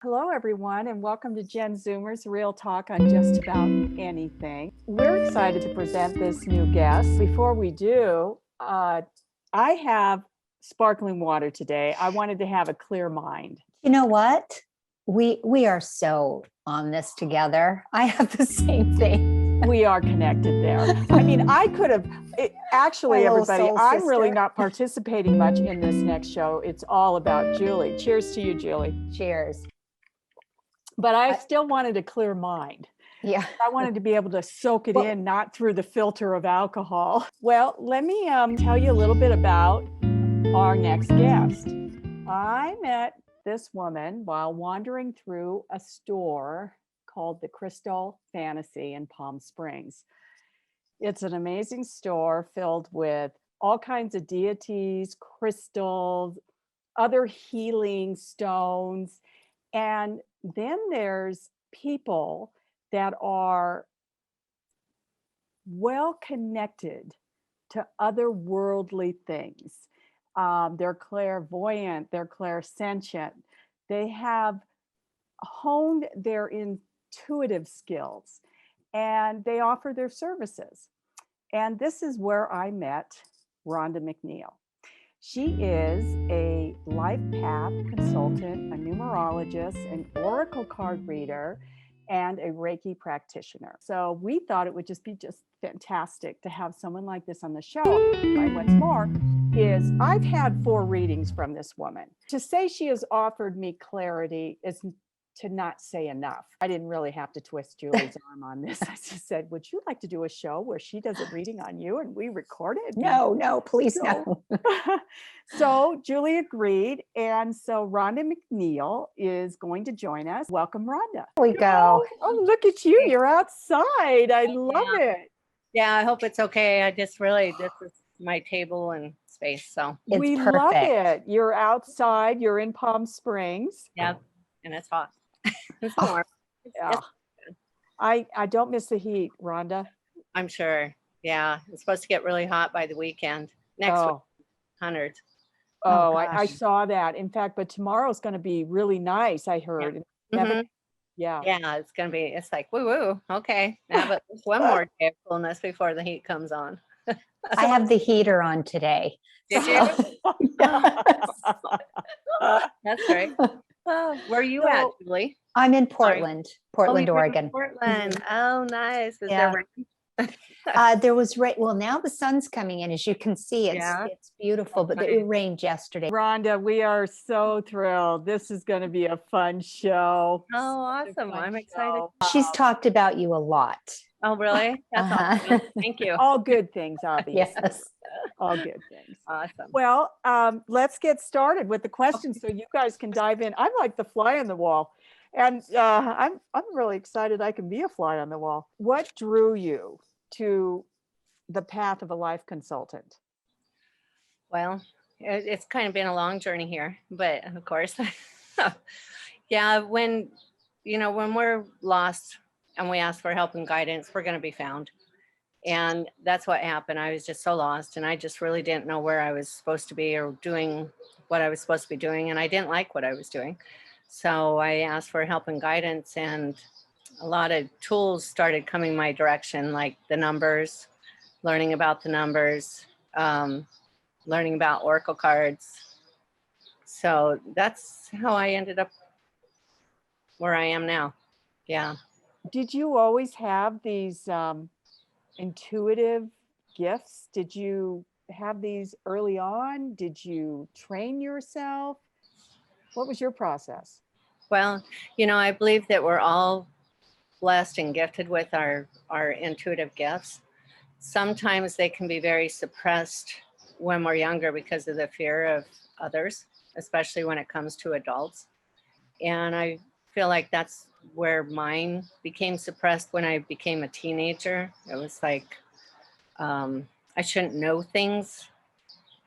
Hello, everyone, and welcome to Genxoomers, real talk on just about anything. We're excited to present this new guest. Before we do, I have sparkling water today. I wanted to have a clear mind. You know what? We are so on this together. I have the same thing. We are connected there. I mean, I could have, actually, everybody, I'm really not participating much in this next show. It's all about Julie. Cheers to you, Julie. Cheers. But I still wanted a clear mind. Yeah. I wanted to be able to soak it in, not through the filter of alcohol. Well, let me tell you a little bit about our next guest. I met this woman while wandering through a store called the Crystal Fantasy in Palm Springs. It's an amazing store filled with all kinds of deities, crystals, other healing stones, and then there's people that are well connected to otherworldly things. They're clairvoyant, they're clairsentient. They have honed their intuitive skills and they offer their services. And this is where I met Ronda MacNeil. She is a life path consultant, a numerologist, an oracle card reader, and a Reiki practitioner. So we thought it would just be fantastic to have someone like this on the show. And what's more is I've had 4 readings from this woman. To say she has offered me clarity is to not say enough. I didn't really have to twist Julie's arm on this. I just said, would you like to do a show where she does a reading on you and we record it? No, please no. So Julie agreed. And so Ronda MacNeil is going to join us. Welcome, Ronda. Here we go. Oh, look at you. You're outside. I love it. Yeah, I hope it's okay. This is my table and space. So we love it. You're outside. You're in Palm Springs. Yeah, and it's hot. It's warm. Yeah. I don't miss the heat, Rhonda. I'm sure. Yeah, it's supposed to get really hot by the weekend. Next week, hundreds. Oh, I saw that. In fact, but tomorrow's going to be really nice, I heard. Yeah. Mm-hmm. Yeah, it's going to be, it's like, woo. Okay. Now, but one more day of coolness before the heat comes on. I have the heater on today. Did you? That's great. Where are you at, Julie? I'm in Portland, Oregon. Portland. Oh, nice. Is there rain? There was rain. Well, now the sun's coming in, as you can see. It's beautiful, but it rained yesterday. Rhonda, we are so thrilled. This is going to be a fun show. Oh, awesome. I'm excited. She's talked about you a lot. Oh, really? That's awesome. Thank you. All good things, obviously. Yes. All good things. Awesome. Well, let's get started with the questions so you guys can dive in. I'm like the fly on the wall. And I'm really excited I can be a fly on the wall. What drew you to the path of a life consultant? Well, it's kind of been a long journey here, but of course, yeah, when we're lost and we ask for help and guidance, we're going to be found. And that's what happened. I was just so lost and I just really didn't know where I was supposed to be or doing what I was supposed to be doing. And I didn't like what I was doing. So I asked for help and guidance, and a lot of tools started coming my direction, like the numbers, learning about the numbers, learning about oracle cards. So that's how I ended up where I am now. Yeah. Did you always have these intuitive gifts? Did you have these early on? Did you train yourself? What was your process? Well, I believe that we're all blessed and gifted with our intuitive gifts. Sometimes they can be very suppressed when we're younger because of the fear of others, especially when it comes to adults. And I feel like that's where mine became suppressed when I became a teenager. It was like I shouldn't know things.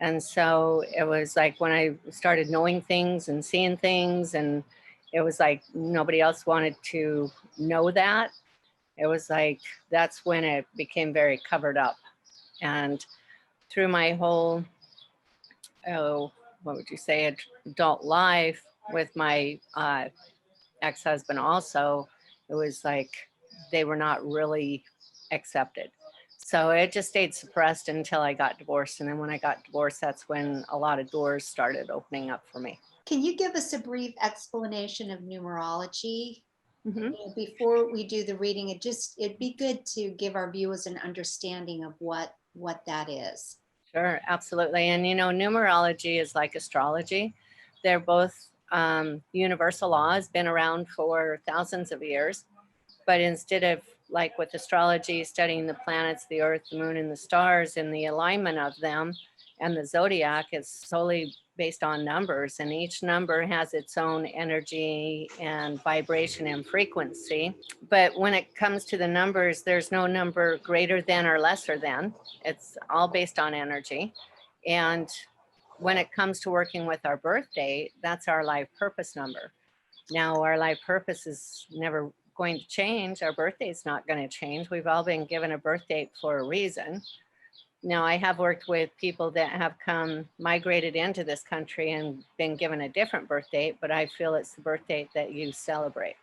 And so it was like when I started knowing things and seeing things, and it was like nobody else wanted to know that. It was like that's when it became very covered up. And through my whole, what would you say, adult life with my ex-husband also, it was like they were not really accepted. So it just stayed suppressed until I got divorced. And then when I got divorced, that's when a lot of doors started opening up for me. Can you give us a brief explanation of numerology? Mhm. Before we do the reading, it'd be good to give our viewers an understanding of what that is. Sure, absolutely. And numerology is like astrology. They're both universal laws, been around for thousands of years. But instead of, like with astrology, studying the planets, the earth, the moon, and the stars, and the alignment of them, and the zodiac is solely based on numbers. And each number has its own energy and vibration and frequency. But when it comes to the numbers, there's no number greater than or lesser than. It's all based on energy. And when it comes to working with our birth date, that's our life purpose number. Now, our life purpose is never going to change. Our birthday is not going to change. We've all been given a birth date for a reason. Now, I have worked with people that have migrated into this country and been given a different birth date, but I feel it's the birth date that you celebrate.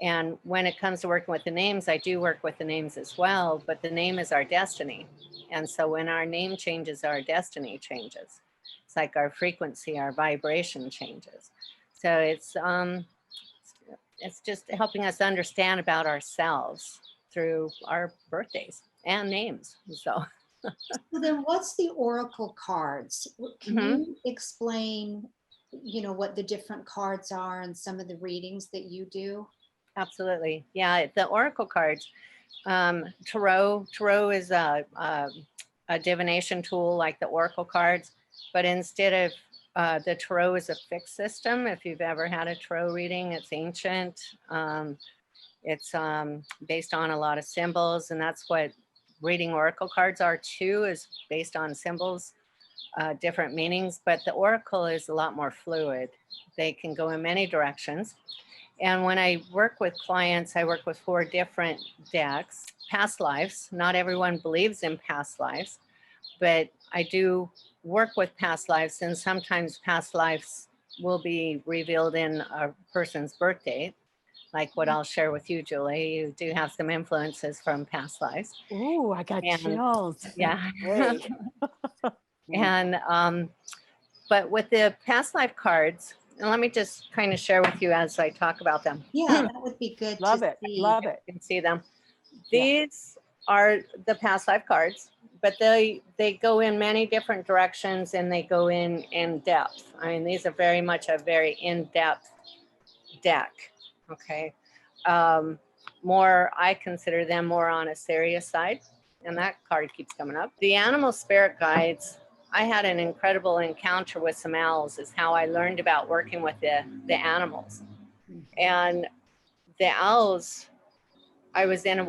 And when it comes to working with the names, I do work with the names as well, but the name is our destiny. And so when our name changes, our destiny changes. It's like our frequency, our vibration changes. So it's just helping us understand about ourselves through our birthdays and names. So then what's the oracle cards? Can you explain, what the different cards are and some of the readings that you do? Absolutely. Yeah, the oracle cards. Tarot is a divination tool like the oracle cards, but instead of the tarot is a fixed system. If you've ever had a tarot reading, it's ancient. It's based on a lot of symbols, and that's what reading oracle cards are too, is based on symbols, different meanings. But the oracle is a lot more fluid. They can go in many directions. And when I work with clients, I work with 4 different decks. Past lives. Not everyone believes in past lives, but I do work with past lives, and sometimes past lives will be revealed in a person's birth date, like what I'll share with you, Julie. You do have some influences from past lives. Ooh, I got And chills. yeah. Great. And but with the past life cards, and let me just kind of share with you as I talk about them. Yeah, that would be good Love to it. see. Love it. You can see them. Yeah. These are the past life cards, but they go in many different directions, and they go in depth. I mean, these are very much a very in-depth deck. Okay. I consider them more on a serious side, and that card keeps coming up. The animal spirit guides. I had an incredible encounter with some owls, is how I learned about working with the animals. And the owls, I was in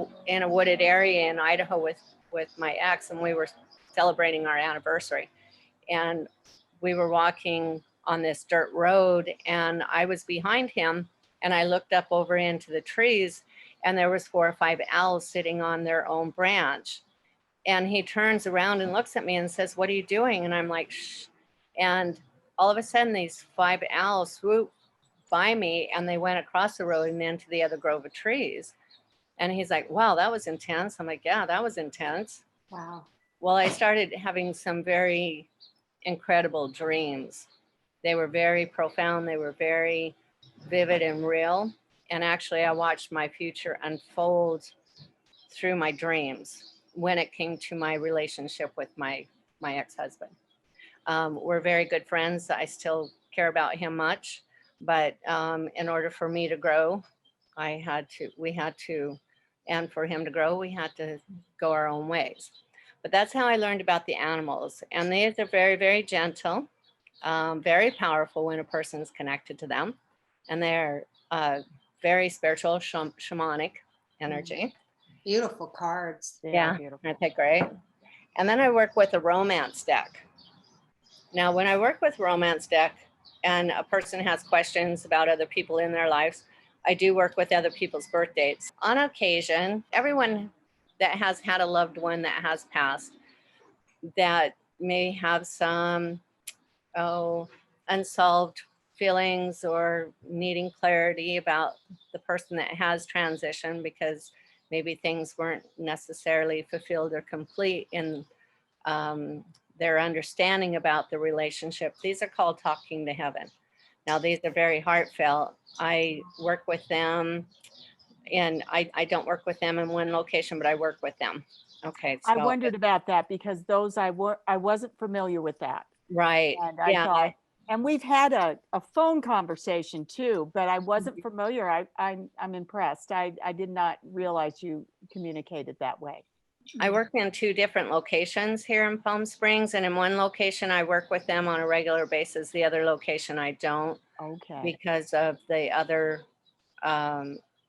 a wooded area in Idaho with my ex, and we were celebrating our anniversary. And we were walking on this dirt road, and I was behind him, and I looked up over into the trees, and there was 4 or 5 owls sitting on their own branch. And he turns around and looks at me and says, "What are you doing?" And I'm like, "Shh." And all of a sudden, these 5 owls swooped by me, and they went across the road and into the other grove of trees. And he's like, "Wow, that was intense." I'm like, "Yeah, that was intense." Wow. Well, I started having some very incredible dreams. They were very profound. They were very vivid and real. And actually, I watched my future unfold through my dreams when it came to my relationship with my ex-husband. We're very good friends. I still care about him much, but in order for me to grow, we had to, and for him to grow, we had to go our own ways. But that's how I learned about the animals. And these are very, very gentle, very powerful when a person's connected to them. And they're very spiritual, shamanic energy. Beautiful cards. Yeah, Beautiful. aren't they great? And then I work with a romance deck. Now, when I work with romance deck and a person has questions about other people in their lives, I do work with other people's birth dates. On occasion, everyone that has had a loved one that has passed that may have some unsolved feelings or needing clarity about the person that has transitioned, because maybe things weren't necessarily fulfilled or complete in their understanding about the relationship. These are called talking to heaven. Now, these are very heartfelt. I work with them, and I don't work with them in one location, but I work with them. Okay, I so wondered about that because those I wasn't familiar with that. right, And I yeah, thought, and we've had a phone conversation too, but I wasn't Mm-hmm. familiar. I'm impressed. I did not realize you communicated that way. I work in 2 different locations here in Palm Springs, and in one location I work with them on a regular basis. The other location I don't, Okay. because of the other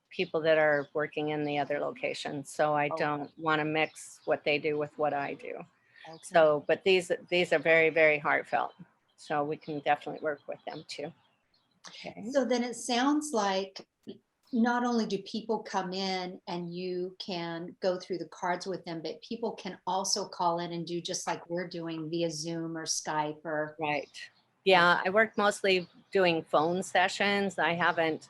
people that are working in the other location. So I Okay. don't want to mix what they do with what I do. Okay. So, but these are very, very heartfelt. So we can definitely work with them too. Okay. So then it sounds like not only do people come in and you can go through the cards with them, but people can also call in and do just like we're doing via Zoom or Skype or. Right. Yeah, I work mostly doing phone sessions. I haven't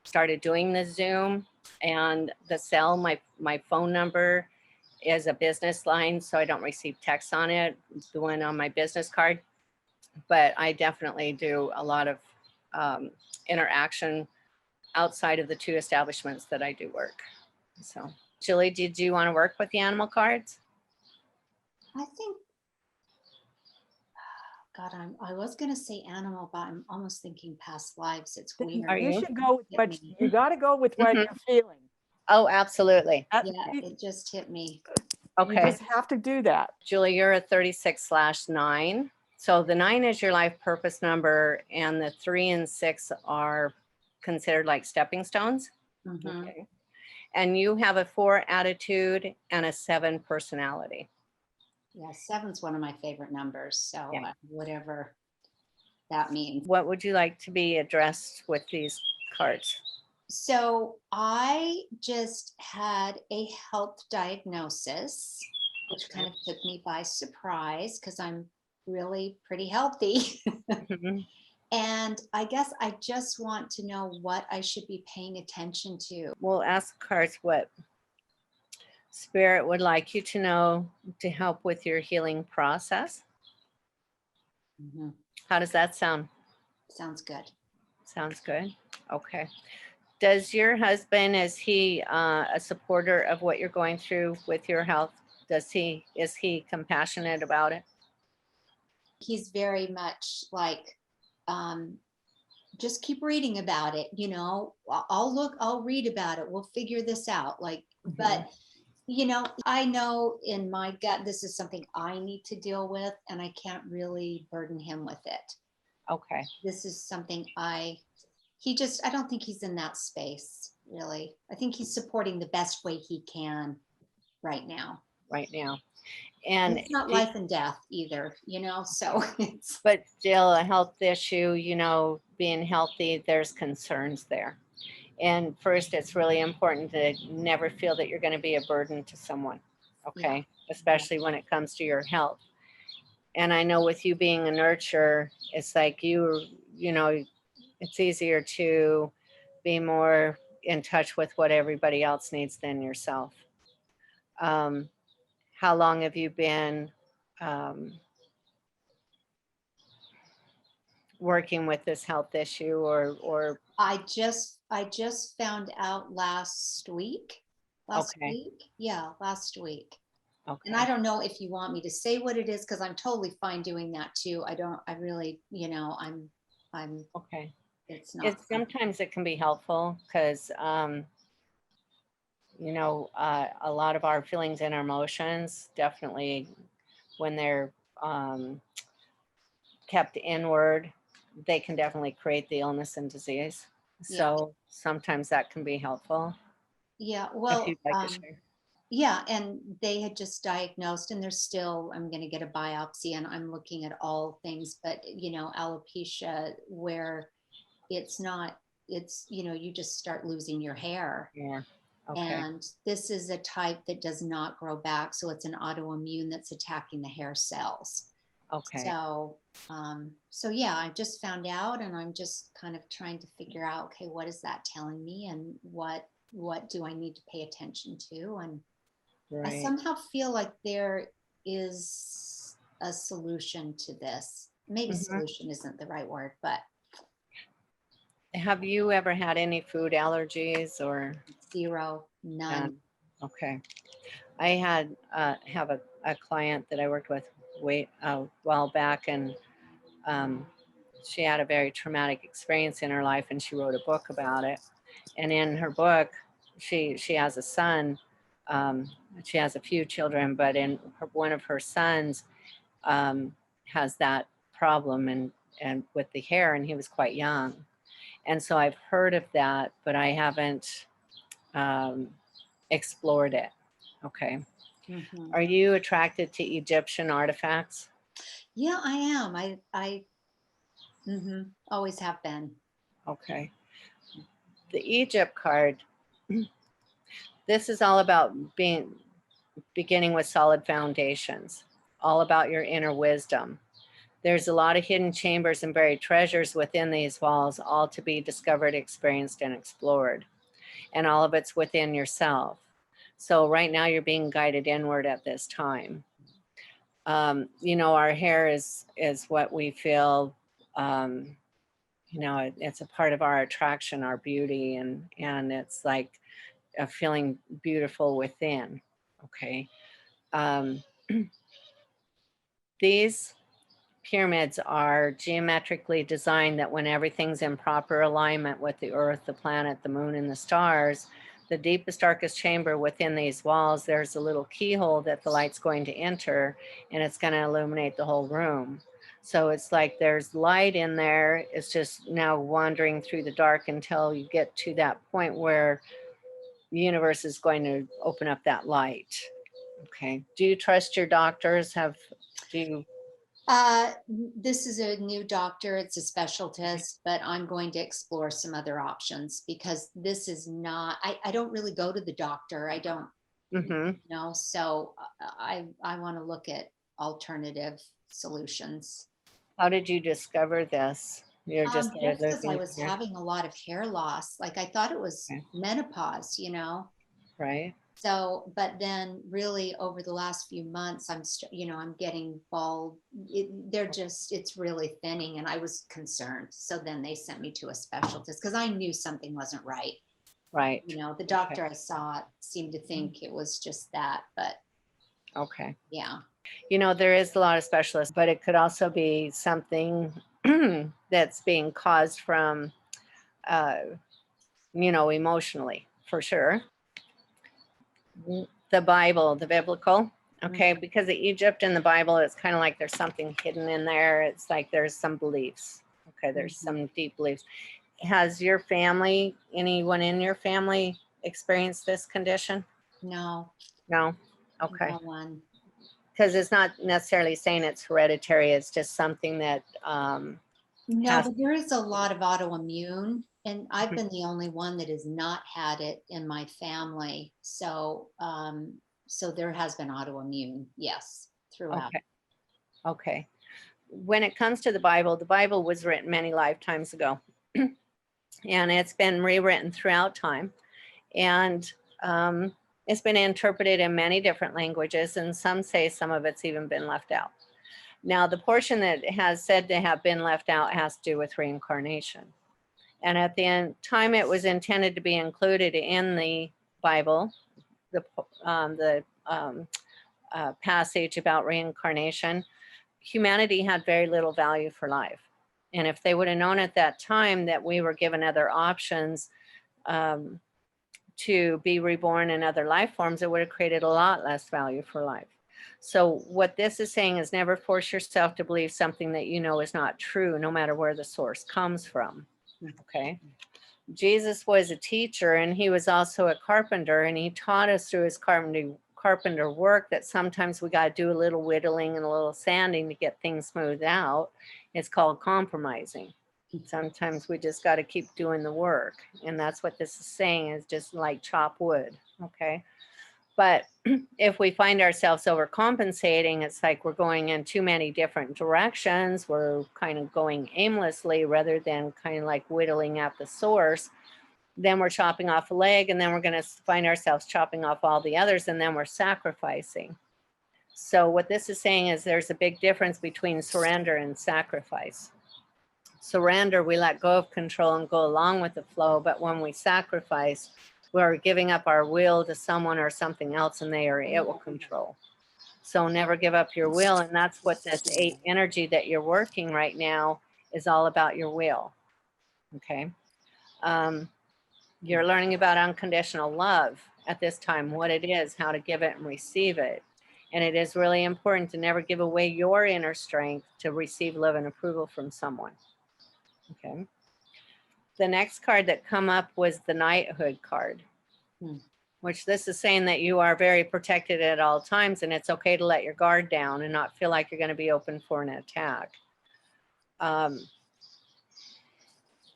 started doing the Zoom and the cell. My phone number is a business line, so I don't receive texts on it. It's the one on my business card. But I definitely do a lot of interaction outside of the 2 establishments that I do work. So, Julie, did you want to work with the animal cards? I think, God, I was going to say animal, but I'm almost thinking past lives. It's weird. Are You you? should go with Hit what me. you got to go with what Mhm. you're feeling. Oh, absolutely. That- Yeah, you, it just hit me. you Okay. just have to do that. Julie, you're a 36/9. So the 9 is your life purpose number, and the 3 and 6 are considered like stepping stones. Mhm. Okay. And you have a 4 attitude and a 7 personality. Yeah, 7's one of my favorite numbers. So Yeah. whatever that means. What would you like to be addressed with these cards? So I just had a health diagnosis, which kind of took me by surprise because I'm really pretty healthy. Mhm. And I guess I just want to know what I should be paying attention to. We'll ask the cards what Spirit would like you to know to help with your healing process. Mhm. How does that sound? Sounds good. Sounds good. Okay. Does your husband, is he a supporter of what you're going through with your health? Is he compassionate about it? He's very much like, um, just keep reading about it. I'll read about it. We'll figure this out. Like, but I know in my gut, this is something I need to deal with, and I can't really burden him with it. Okay. This is something I don't think he's in that space, really. I think he's supporting the best way he can right now. Right now. And And it's not life and death either, so it's. but still a health issue, being healthy, there's concerns there. And first, it's really important to never feel that you're going to be a burden to someone. Okay. Especially when it comes to your health. And I know with you being a nurturer, it's like it's easier to be more in touch with what everybody else needs than yourself. How long have you been working with this health issue, or I just found out last week. Okay. Yeah, last week. okay. And I don't know if you want me to say what it is, because I'm totally fine doing that too. I really, I'm Okay. it's not. It's sometimes it can be helpful because a lot of our feelings and our emotions, definitely when they're kept inward, they can definitely create the illness and disease. Yeah. So sometimes that can be helpful. Yeah, If well, you'd like to share. yeah, and they had just diagnosed, and I'm going to get a biopsy, and I'm looking at all things, but alopecia, where it's not, you just start losing your hair. Yeah. Okay. And this is a type that does not grow back. So it's an autoimmune that's attacking the hair cells. Okay. So yeah, I just found out, and I'm just kind of trying to figure out, okay, what is that telling me, and what do I need to pay attention to? And I Right. somehow feel like there is a solution to this. Maybe Mhm. solution isn't the right word, but Have you ever had any food allergies or? zero, none. Okay. I have a client that I worked with a while back, and um, she had a very traumatic experience in her life, and she wrote a book about it. And in her book, she has a son. Um, she has a few children, but one of her sons has that problem, and with the hair, and he was quite young. And so I've heard of that, but I haven't um, explored it. Okay. Mhm. Are you attracted to Egyptian artifacts? Yeah, I am. Always have been. Okay. The Egypt card, this is all about beginning with solid foundations, all about your inner wisdom. There's a lot of hidden chambers and buried treasures within these walls, all to be discovered, experienced, and explored. And all of it's within yourself. So right now you're being guided inward at this time. Our hair is what we feel. Um, it's a part of our attraction, our beauty, and it's like a feeling beautiful within. Okay. Um, these pyramids are geometrically designed that when everything's in proper alignment with the earth, the planet, the moon, and the stars, the deepest, darkest chamber within these walls, there's a little keyhole that the light's going to enter, and it's going to illuminate the whole room. So it's like there's light in there. It's just now wandering through the dark until you get to that point where the universe is going to open up that light. Okay. Do you trust your doctors? Do you? This is a new doctor. It's a specialist, but I'm going to explore some other options, because this is not, I don't really go to the doctor. I don't, Mhm. so I want to look at alternative solutions. How did you discover this? You're just started Just because I looking was here, having a lot of hair loss, like I thought it was okay, menopause, right? So, but then really over the last few months, I'm getting bald. It's really thinning, and I was concerned. So then they sent me to a specialist, because I knew something wasn't right. Right. The Okay. doctor I saw seemed to think it was just that, but Okay. yeah. There is a lot of specialists, but it could also be something that's being caused from, uh, emotionally, for sure. The Bible, the biblical, okay, Mhm. because the Egypt and the Bible, it's kind of like there's something hidden in there. It's like there's some beliefs. Okay, there's Mhm. some deep beliefs. Has your family, anyone in your family experienced this condition? No, No? Okay. no one. Because it's not necessarily saying it's hereditary, it's just something that No, has. but there is a lot of autoimmune, and I've been the only one that has not had it in my family. So there has been autoimmune, yes, throughout. Okay. Okay. When it comes to the Bible was written many lifetimes ago, and it's been rewritten throughout time. And um, it's been interpreted in many different languages, and some say some of it's even been left out. Now, the portion that has said to have been left out has to do with reincarnation. And at the time it was intended to be included in the Bible, the passage about reincarnation, humanity had very little value for life. And if they would have known at that time that we were given other options um, to be reborn in other life forms, it would have created a lot less value for life. So what this is saying is never force yourself to believe something that you know is not true, no matter where the source comes from. Okay. Jesus was a teacher, and he was also a carpenter, and he taught us through his carpenter work that sometimes we got to do a little whittling and a little sanding to get things smoothed out. It's called compromising. Sometimes we just got to keep doing the work, and that's what this is saying, is just like chop wood. Okay. But if we find ourselves overcompensating, it's like we're going in too many different directions. We're kind of going aimlessly rather than kind of like whittling at the source. Then we're chopping off a leg, and then we're going to find ourselves chopping off all the others, and then we're sacrificing. So what this is saying is there's a big difference between surrender and sacrifice. Surrender, we let go of control and go along with the flow. But when we sacrifice, we're giving up our will to someone or something else, and it will control. So never give up your will. And that's what this 8 energy that you're working right now is all about, your will. Okay. You're learning about unconditional love at this time, what it is, how to give it and receive it. And it is really important to never give away your inner strength to receive love and approval from someone. Okay. The next card that come up was the knighthood card, which this is saying that you are very protected at all times, and it's okay to let your guard down and not feel like you're going to be open for an attack.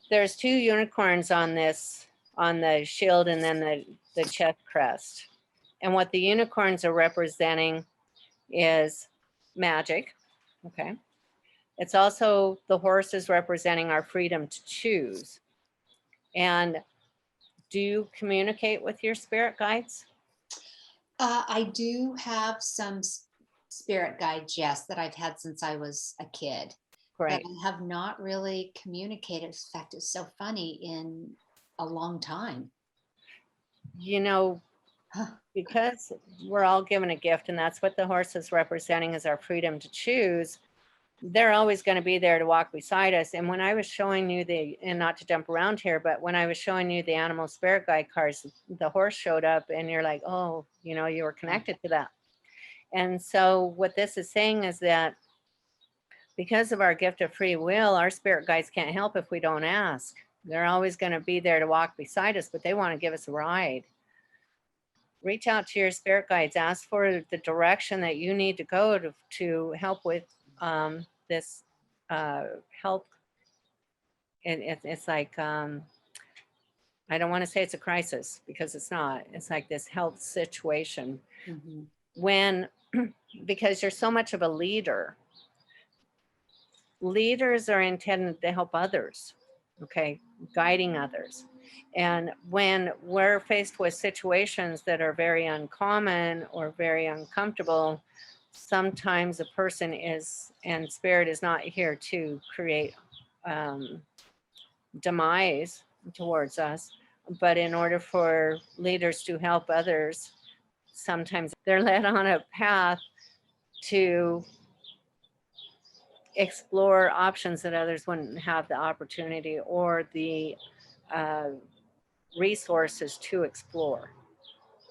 There's 2 unicorns on the shield, and then the chest crest. And what the unicorns are representing is magic. Okay. It's also, the horse is representing our freedom to choose. And do you communicate with your spirit guides? I do have some spirit guides, yes, that I've had since I was a kid. Great. But I have not really communicated. In fact, it's so funny, in a long time. You know, because we're all given a gift, and that's what the horse is representing, is our freedom to choose. They're always going to be there to walk beside us. And when I was showing you and not to jump around here, but when I was showing you the animal spirit guide cards, the horse showed up, and you're like, oh, you know, you were connected to that. And so what this is saying is that because of our gift of free will, our spirit guides can't help if we don't ask. They're always going to be there to walk beside us, but they want to give us a ride. Reach out to your spirit guides, ask for the direction that you need to go to help with this health. It's like, I don't want to say it's a crisis, because it's not. It's like this health situation. Because you're so much of a leader. Leaders are intended to help others, okay, guiding others. And when we're faced with situations that are very uncommon or very uncomfortable, sometimes a person and spirit is not here to create demise towards us, but in order for leaders to help others, sometimes they're led on a path to explore options that others wouldn't have the opportunity or the resources to explore.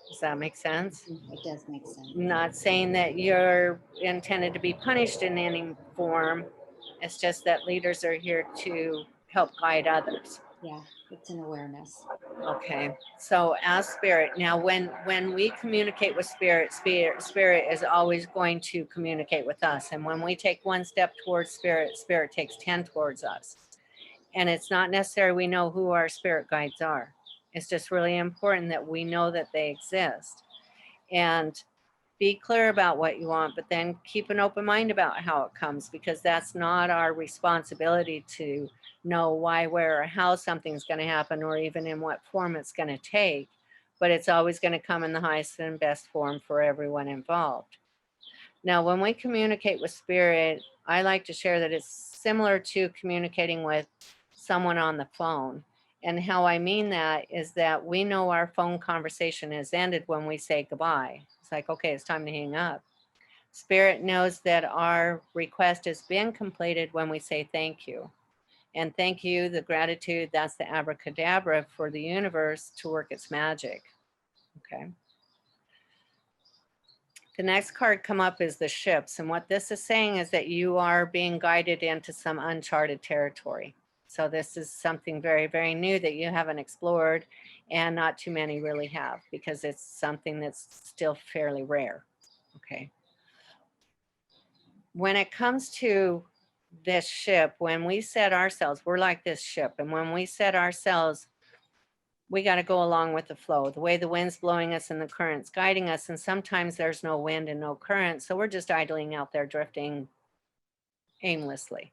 Does that make sense? It does make sense. Not saying that you're intended to be punished in any form. It's just that leaders are here to help guide others. Yeah, it's an awareness. Okay, so as spirit, now when we communicate with spirit is always going to communicate with us. And when we take 1 step towards spirit, spirit takes 10 towards us. And it's not necessary we know who our spirit guides are. It's just really important that we know that they exist. And be clear about what you want, but then keep an open mind about how it comes, because that's not our responsibility to know why, where, or how something's going to happen, or even in what form it's going to take. But it's always going to come in the highest and best form for everyone involved. Now, when we communicate with spirit, I like to share that it's similar to communicating with someone on the phone. And how I mean that is that we know our phone conversation has ended when we say goodbye. It's like, okay, it's time to hang up. Spirit knows that our request has been completed when we say thank you. And thank you, the gratitude, that's the abracadabra for the universe to work its magic. Okay. The next card come up is the ships. And what this is saying is that you are being guided into some uncharted territory. So this is something very, very new that you haven't explored, and not too many really have, because it's something that's still fairly rare. Okay. When it comes to this ship, when we set ourselves, we're like this ship. And when we set ourselves, we got to go along with the flow, the way the wind's blowing us and the current's guiding us. And sometimes there's no wind and no current. So we're just idling out there, drifting aimlessly.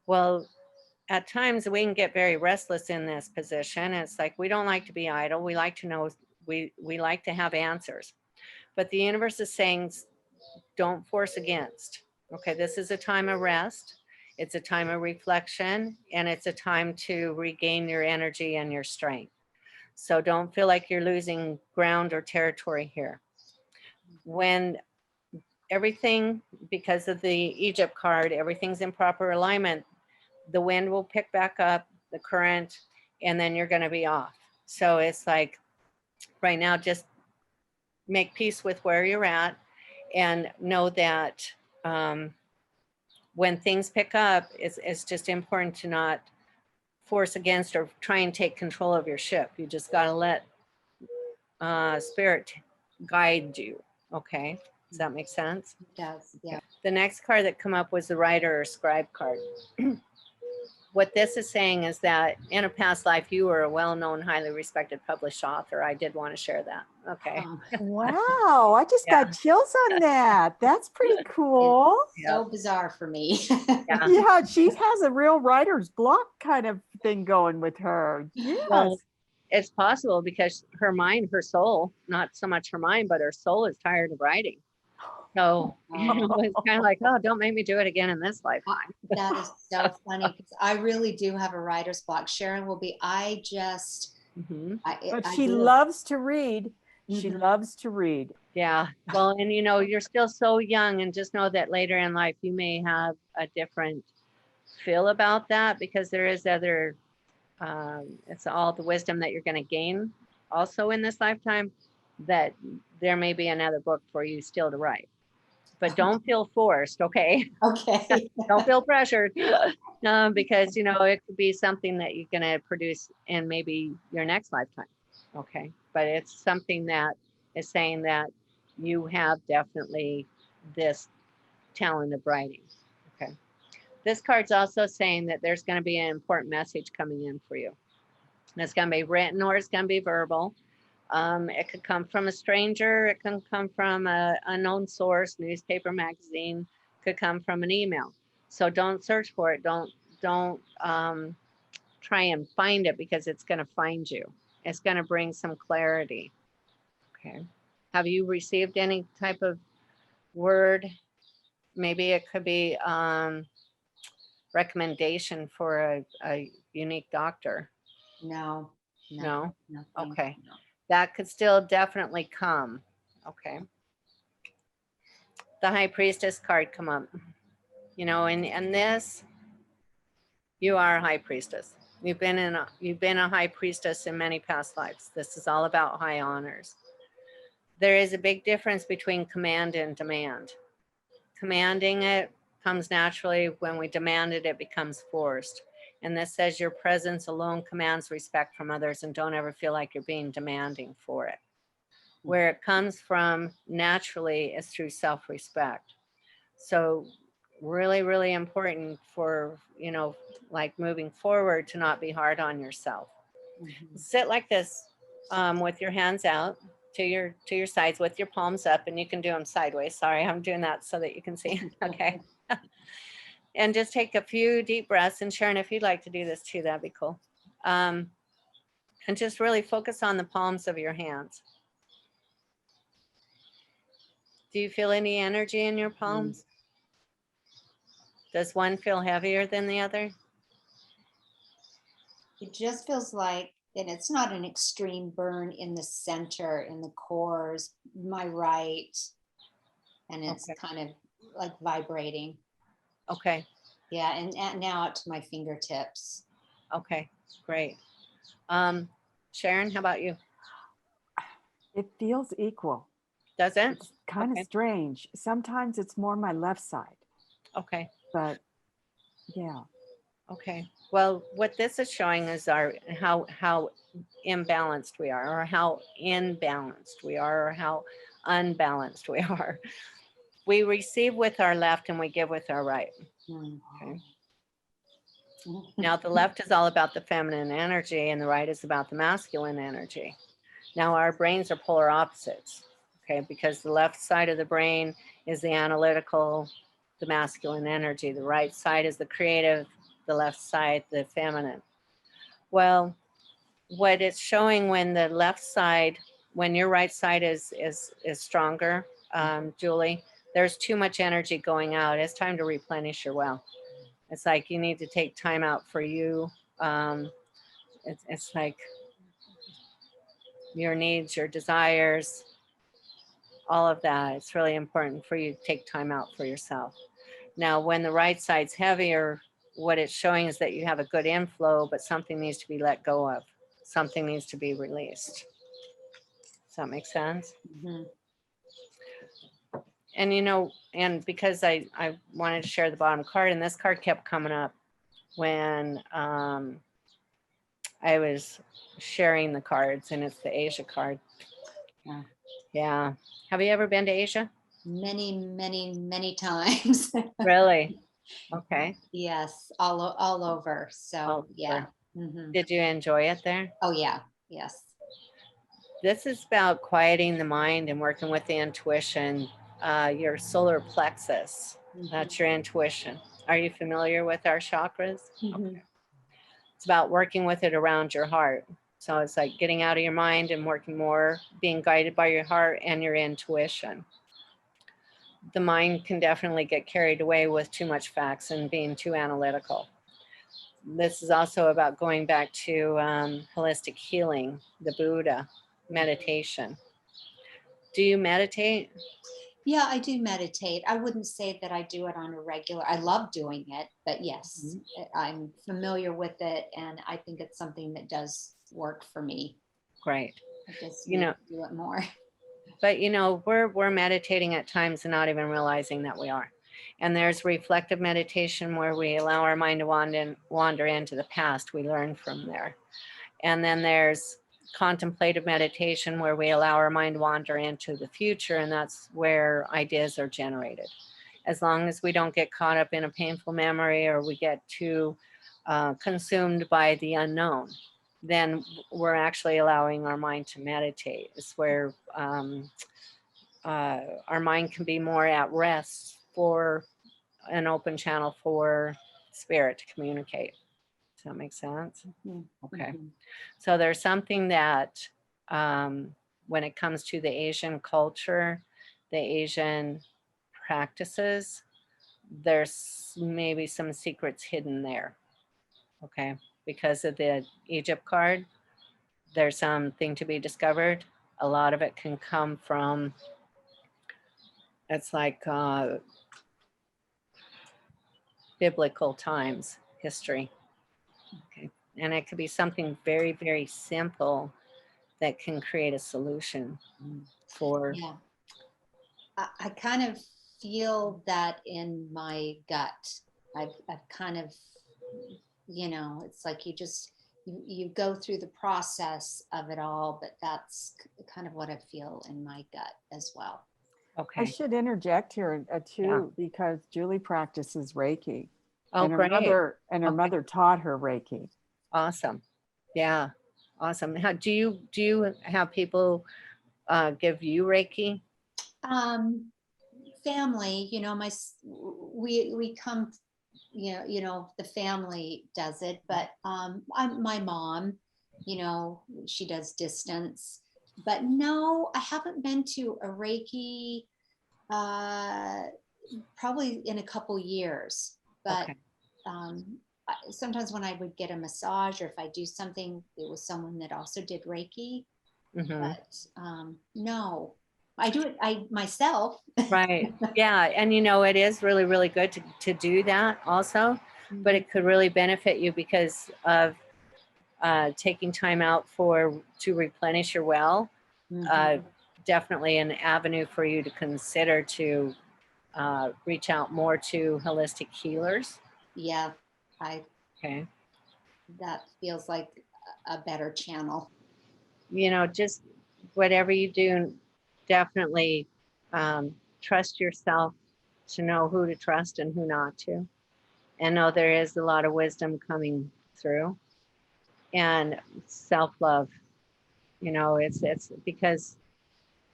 Well, at times we can get very restless in this position. It's like, we don't like to be idle. We like to know, we like to have answers. But the universe is saying, don't force against. Okay, this is a time of rest. It's a time of reflection, and it's a time to regain your energy and your strength. So don't feel like you're losing ground or territory here. When everything, because of the Egypt card, everything's in proper alignment, the wind will pick back up, the current, and then you're going to be off. So it's like, right now, just make peace with where you're at and know that when things pick up, it's just important to not force against or try and take control of your ship. You just got to let spirit guide you. Okay, does that make sense? It does, yeah. The next card that come up was the writer or scribe card. What this is saying is that in a past life, you were a well-known, highly respected published author. I did want to share that. Okay. Wow, I just Yeah. got chills on that. That's pretty cool. So bizarre for me. Yeah. Yeah, she has a real writer's block kind of thing going with her. Yes. Well, it's possible because her mind, her soul, not so much her mind, but her soul is tired of writing. So it's kind of like, oh, don't make me do it again in this lifetime. That is so funny because I really do have a writer's block. Sharon will be, I just, Mhm. But I she do. loves to read. She Mhm. loves to read. Yeah. Well, and you know, you're still so young, and just know that later in life, you may have a different feel about that, because there is other, it's all the wisdom that you're going to gain also in this lifetime, that there may be another book for you still to write. But don't feel forced, okay? Okay. Don't feel pressured, because you know, it could be something that you're going to produce in maybe your next lifetime. Okay, but it's something that is saying that you have definitely this talent of writing. Okay, this card's also saying that there's going to be an important message coming in for you. And it's going to be written or it's going to be verbal. It could come from a stranger. It can come from an unknown source, newspaper, magazine. Could come from an email. So don't search for it. Don't try and find it, because it's going to find you. It's going to bring some clarity. Okay. Have you received any type of word? Maybe it could be recommendation for a unique doctor. No. No? Nothing. Okay. No. That could still definitely come. Okay. The High Priestess card come up. You know, and this, you are a High Priestess. You've been a High Priestess in many past lives. This is all about high honors. There is a big difference between command and demand. Commanding it comes naturally. When we demand it, it becomes forced. And this says your presence alone commands respect from others, and don't ever feel like you're being demanding for it. Where it comes from naturally is through self-respect. So really, really important for, you know, like moving forward, to not be hard on yourself. Mhm. Sit like this, with your hands out to your sides, with your palms up, and you can do them sideways. Sorry, I'm doing that so that you can see. Okay. And just take a few deep breaths. And Sharon, if you'd like to do this too, that'd be cool. And just really focus on the palms of your hands. Do you feel any energy in your palms? Does one feel heavier than the other? It just feels like, and it's not an extreme burn in the center, in the cores, my right. And it's Okay. kind of like vibrating. Okay. Yeah. And now out to my fingertips. Okay. Great. Sharon, how about you? It feels equal. Does it? It's kind Okay. of strange. Sometimes it's more my left side, Okay. but yeah. Okay. Well, what this is showing is how imbalanced we are, or how imbalanced we are, or how unbalanced we are. We receive with our left and we give with our right. Mm. Okay. Now, the left is all about the feminine energy and the right is about the masculine energy. Now, our brains are polar opposites, okay, because the left side of the brain is the analytical, the masculine energy. The right side is the creative, the left side, the feminine. Well, what it's showing when the left side, when your right side is stronger, Julie, there's too much energy going out. It's time to replenish your well. It's like you need to take time out for you. It's like your needs, your desires, all of that. It's really important for you to take time out for yourself. Now, when the right side's heavier, what it's showing is that you have a good inflow, but something needs to be let go of. Something needs to be released. Does that make sense? Mhm. And you know, and because I wanted to share the bottom card, and this card kept coming up when I was sharing the cards, and it's the Asia card. Yeah. Yeah. Have you ever been to Asia? Many, many, many times. Really? Okay. Yes, all over. So All yeah. over. Mhm. Did you enjoy it there? Oh yeah. Yes. This is about quieting the mind and working with the intuition, your solar plexus. That's your intuition. Are you familiar with our chakras? Mhm. It's about working with it around your heart. So it's like getting out of your mind and working more, being guided by your heart and your intuition. The mind can definitely get carried away with too much facts and being too analytical. This is also about going back to holistic healing, the Buddha, meditation. Do you meditate? Yeah, I do meditate. I wouldn't say that I do it on a regular. I love doing it, but yes, I'm familiar with it, and I think it's something that does work for me. Great. I just You need know, to do it more. but you know, we're meditating at times and not even realizing that we are. And there's reflective meditation where we allow our mind to wander into the past. We learn from there. And then there's contemplative meditation where we allow our mind to wander into the future, and that's where ideas are generated. As long as we don't get caught up in a painful memory or we get too consumed by the unknown, then we're actually allowing our mind to meditate. It's where our mind can be more at rest for an open channel for spirit to communicate. Does that make sense? Mhm. Okay. Mhm. So there's something that when it comes to the Asian culture, the Asian practices, there's maybe some secrets hidden there. Okay. Because of the Egypt card, there's something to be discovered. A lot of it can come from, it's like biblical times, history. Okay. And it could be something very, very simple that can create a solution for. Yeah, I kind of feel that in my gut. I've kind of, it's like you go through the process of it all, but that's kind of what I feel in my gut as well. I Okay. should interject here Yeah. too, because Julie practices Reiki, Oh, and her great. Okay. mother taught her Reiki. Awesome. Yeah. Awesome. How do you have people give you Reiki? Family, we come, the family does it, but my mom, she does distance. But no, I haven't been to a Reiki probably in a couple years. But Okay. sometimes when I would get a massage, or if I do something, it was someone that also did Reiki. Mm-hmm. But no, I do it myself. Right. Yeah. And it is really, really good to do that also, but it could really benefit you because of taking time out to replenish your well. Mhm. Definitely an avenue for you to consider to reach out more to holistic healers. Yeah, I Okay. that feels like a better channel. Just whatever you do, definitely trust yourself to know who to trust and who not to. and know there is a lot of wisdom coming through, and self-love. You know, it's because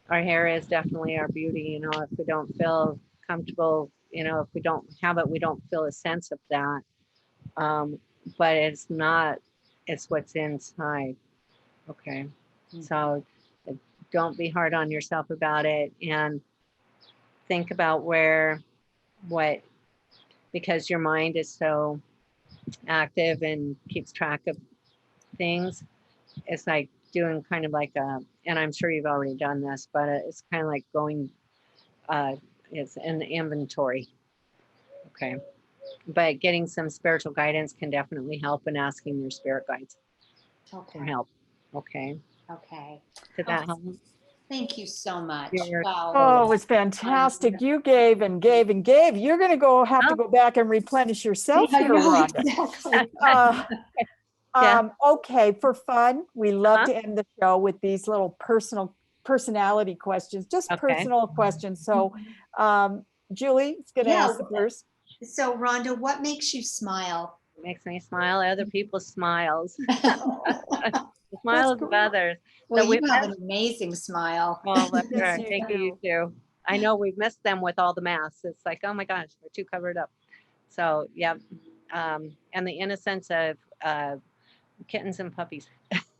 our hair is definitely our beauty. You know, if we don't feel comfortable, you know, if we don't have it, we don't feel a sense of that. But it's not, it's what's inside. Okay. So don't be hard on yourself about it, and think about because your mind is so active and keeps track of things. It's like doing kind of like and I'm sure you've already done this, but it's kind of like going, it's an inventory. Okay. But getting some spiritual guidance can definitely help, and asking your spirit guides for Okay. help. Okay. Okay. Did that help? Thank you so much. You're Wow. Oh, it was fantastic. You gave and gave and gave. You're going to have to go back and replenish yourself Yeah, here, right, Rhonda. exactly. Yeah. Okay, for fun, we love Uh-huh. to end the show with these little personality questions, just Okay. personal questions. So, Julie is going to Yeah. ask the first. So Rhonda, what makes you smile? It makes me smile. Other people's smiles. The That's smiles of great. others. Well, So you have an amazing smile. well, that's Yes, right. you Thank do. you too. I know we've missed them with all the masks. It's like, oh my gosh, we're too covered up. So yeah. And the innocence of kittens and puppies.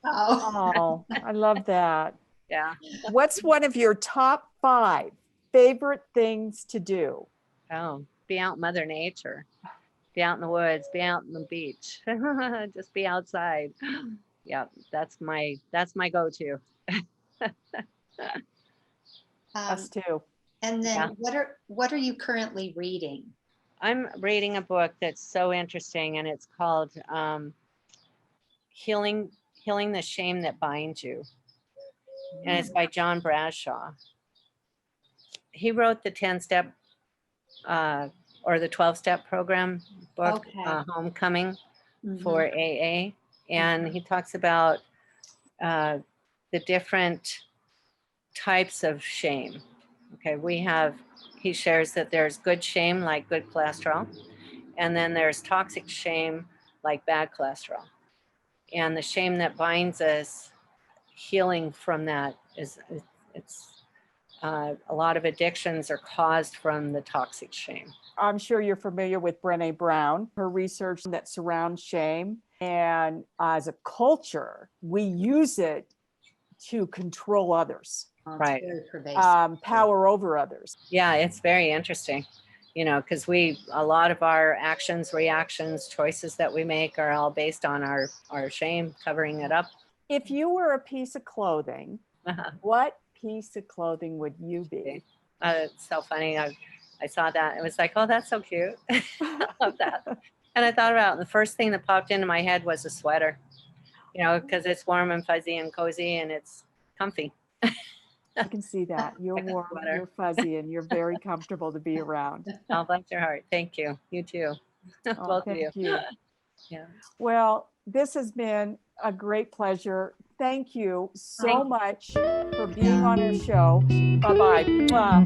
Oh. Oh, I love that. Yeah. What's one of your top 5 favorite things to do? Oh, be out in Mother Nature. Be out in the woods, be out in the beach. Just be outside. Yeah, that's my go-to. Us too. And then Yeah. what are you currently reading? I'm reading a book that's so interesting, and it's called Healing the Shame That Binds You. And it's by John Bradshaw. He wrote the 10-step or the 12-step program book, Okay. Homecoming Mhm. for AA. And he talks about the different types of shame. Okay, he shares that there's good shame, like good cholesterol, and then there's toxic shame, like bad cholesterol. And the shame that binds us, healing from that it's a lot of addictions are caused from the toxic shame. I'm sure you're familiar with Brené Brown, her research that surrounds shame. And as a culture, we use it to control others, Oh, it's Right. very pervasive. power over others. Yeah, it's very interesting, you know, because a lot of our actions, reactions, choices that we make are all based on our shame, covering it up. If you were a piece of clothing, what piece of clothing would you be? It's so funny. I saw that. It was like, oh, that's so cute. I love that. And I thought about it, and the first thing that popped into my head was a sweater, you know, because it's warm and fuzzy and cozy and it's comfy. I can see that. You're Like a warm, sweater. you're fuzzy, and you're very comfortable to be around. Oh, bless your heart. Thank you. You too. Oh, Both of you. thank you. Yeah. Well, this has been a great pleasure. Thank you so Thank you. much for being on our show. Bye-bye. Mwah.